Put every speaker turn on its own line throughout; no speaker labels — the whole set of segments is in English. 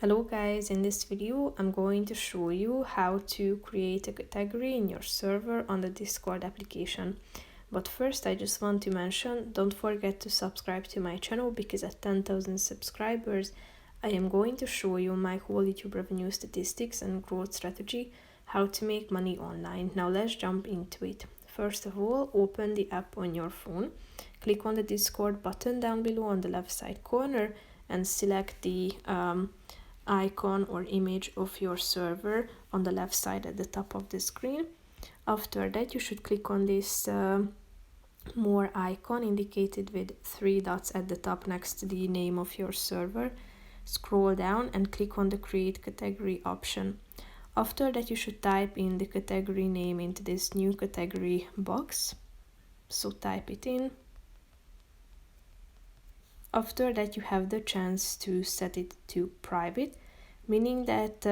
Hello guys, in this video I'm going to show you how to create a category in your server on the Discord application. But first I just want to mention, don't forget to subscribe to my channel because at 10,000 subscribers I am going to show you my whole YouTube revenue statistics and growth strategy, how to make money online. Now let's jump into it. First of all, open the app on your phone, click on the Discord button down below on the left side corner and select the icon or image of your server on the left side at the top of the screen. After that you should click on this more icon indicated with 3 dots at the top next to the name of your server. Scroll down and click on the create category option. After that you should type in the category name into this new category box. So type it in. After that you have the chance to set it to private, meaning that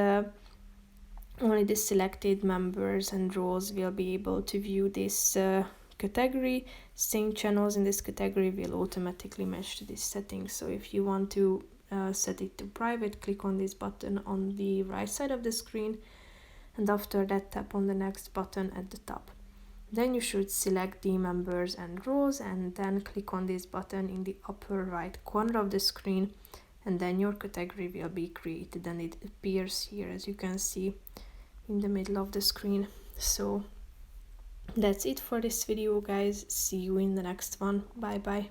only the selected members and roles will be able to view this category. Same channels in this category will automatically match to this setting. So if you want to set it to private, click on this button on the right side of the screen, and after that tap on the next button at the top. Then you should select the members and roles and then click on this button in the upper right corner of the screen, and then your category will be created and it appears here as you can see in the middle of the screen. So that's it for this video guys, see you in the next one, bye bye.